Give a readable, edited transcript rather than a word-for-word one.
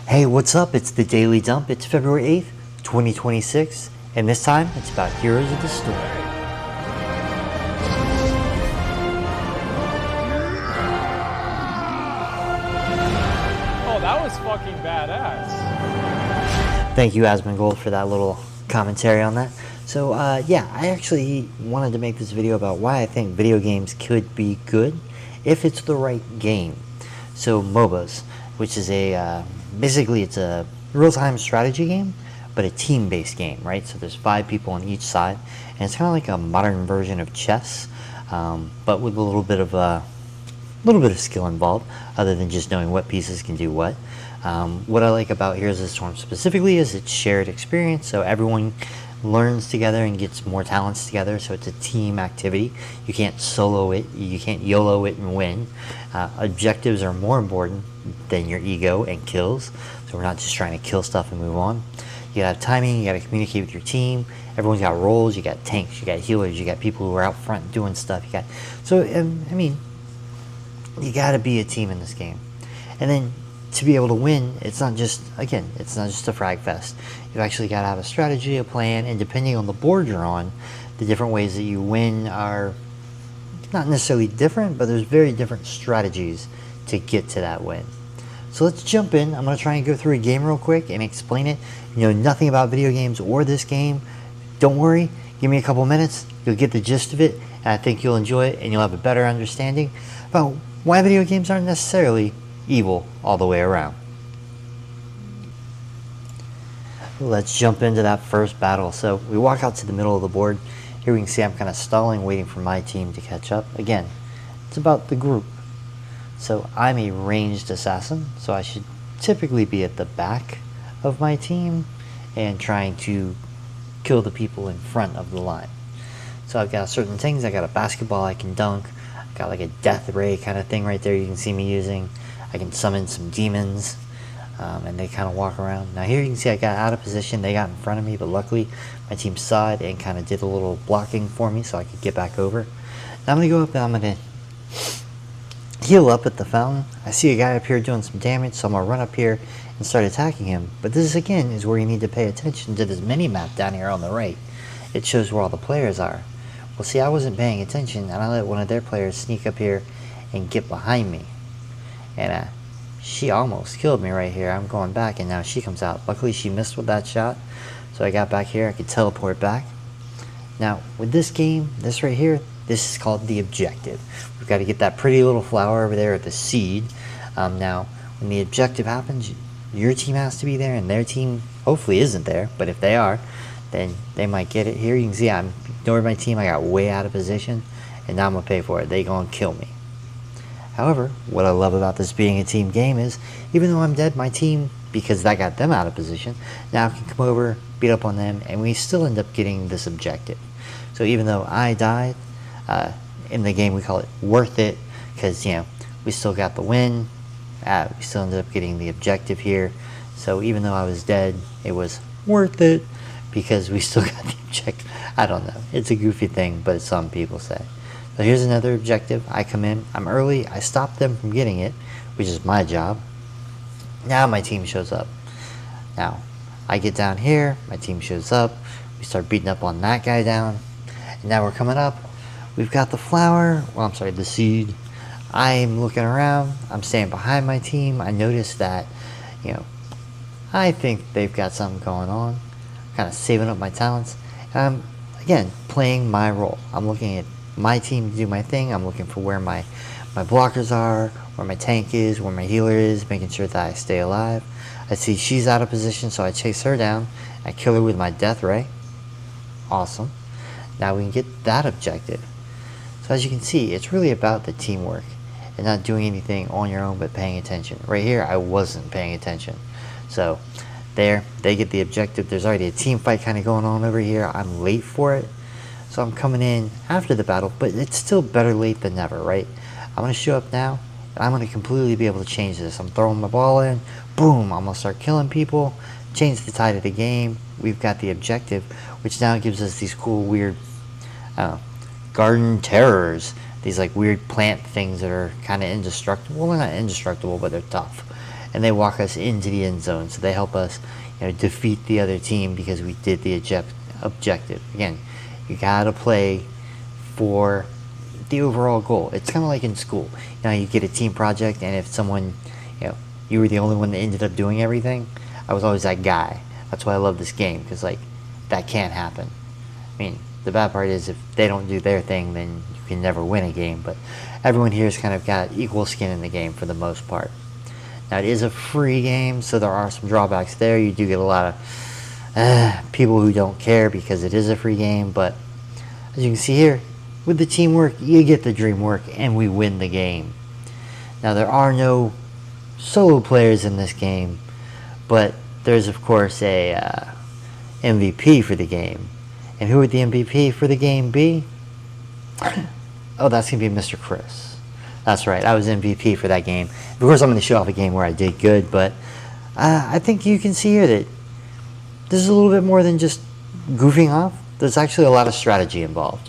Hey, what's up? It's the Daily Dump. It's February 8th, 2026, and this time it's about Heroes of the Storm. Oh, that was fucking badass. Thank you, Asmongold, for that little commentary on that. So, yeah, I actually wanted to make this video about why I think video games could be good if it's the right game. So, MOBAs, which is basically it's a real-time strategy game, but a team-based game, right? So there's 5 people on each side, and it's kind of like a modern version of chess, but with a little bit of skill involved, other than just knowing what pieces can do what. What I like about Heroes of the Storm specifically is it's shared experience, so everyone learns together and gets more talents together, so it's a team activity. You can't solo it, you can't YOLO it and win. Objectives are more important than your ego and kills, so we're not just trying to kill stuff and move on. You gotta have timing, you gotta communicate with your team, everyone's got roles, you got tanks, you got healers, you got people who are out front doing stuff, I mean, you gotta be a team in this game. And then to be able to win, it's not just a frag fest. You actually gotta have a strategy, a plan, and depending on the board you're on, the different ways that you win are not necessarily different, but there's very different strategies to get to that win. So let's jump in. I'm gonna try and go through a game real quick and explain it. You know nothing about video games or this game, don't worry, give me a couple minutes, you'll get the gist of it, and I think you'll enjoy it and you'll have a better understanding about why video games aren't necessarily evil all the way around. Let's jump into that first battle. So we walk out to the middle of the board. Here we can see I'm kind of stalling, waiting for my team to catch up. Again, it's about the group. So I'm a ranged assassin, so I should typically be at the back of my team and trying to kill the people in front of the line. So I've got certain things. I got a basketball I can dunk. I got like a death ray kind of thing right there you can see me using. I can summon some demons, and they kind of walk around. Now here you can see I got out of position. They got in front of me, but luckily my team saw it and kind of did a little blocking for me so I could get back over. Now I'm going to go up and I'm going to heal up at the fountain. I see a guy up here doing some damage, so I'm going to run up here and start attacking him. But this again is where you need to pay attention to this mini-map down here on the right. It shows where all the players are. Well, see, I wasn't paying attention, and I let one of their players sneak up here and get behind me. And she almost killed me right here. I'm going back, and now she comes out. Luckily, she missed with that shot, so I got back here. I could teleport back. Now, with this game, this right here, this is called the objective. We've got to get that pretty little flower over there at the seed. Now, when the objective happens, your team has to be there, and their team hopefully isn't there. But if they are, then they might get it. Here you can see I'm ignoring my team. I got way out of position, and now I'm going to pay for it. They going to kill me. However, what I love about this being a team game is, even though I'm dead, my team, because that got them out of position, now can come over, beat up on them, and we still end up getting this objective. So even though I died, in the game we call it worth it, because, you know, we still got the win, we still ended up getting the objective here. So even though I was dead, it was worth it, because we still got the objective. I don't know, it's a goofy thing, but some people say. So here's another objective. I come in, I'm early, I stop them from getting it, which is my job. Now my team shows up. Now, I get down here, my team shows up, we start beating up on that guy down, and now we're coming up. We've got the flower, well, I'm sorry, the seed. I'm looking around, I'm staying behind my team. I notice that, you know, I think they've got something going on. Kind of saving up my talents. Again, playing my role. I'm looking at my team to do my thing. I'm looking for where my blockers are, where my tank is, where my healer is, making sure that I stay alive. I see she's out of position, so I chase her down. I kill her with my death ray. Awesome. Now we can get that objective. So as you can see, it's really about the teamwork and not doing anything on your own but paying attention. Right here, I wasn't paying attention. So there, they get the objective. There's already a team fight kind of going on over here. I'm late for it. So I'm coming in after the battle, but it's still better late than never, right? I'm going to show up now, and I'm going to completely be able to change this. I'm throwing my ball in, boom, I'm going to start killing people, change the tide of the game. We've got the objective, which now gives us these cool, weird, garden terrors. These like weird plant things that are kind of indestructible. Well, they're not indestructible, but they're tough. and they walk us into the end zone. So they help us, defeat the other team because we did the objective. Again, you gotta play for the overall goal. It's kind of like in school. You get a team project, and if someone, you were the only one that ended up doing everything, I was always that guy. That's why I love this game, because that can't happen. I mean, the bad part is if they don't do their thing, then you can never win a game. But everyone here has kind of got equal skin in the game for the most part. Now, it is a free game, so there are some drawbacks there. You do get a lot of people who don't care because it is a free game. But as you can see here, with the teamwork, you get the dream work, and we win the game. Now, there are no solo players in this game, but there's, of course, a MVP for the game. And who would the MVP for the game be? Oh, that's going to be Mr. Chris. That's right, I was MVP for that game. Of course, I'm going to show off a game where I did good, but I think you can see here that this is a little bit more than just goofing off. There's actually a lot of strategy involved.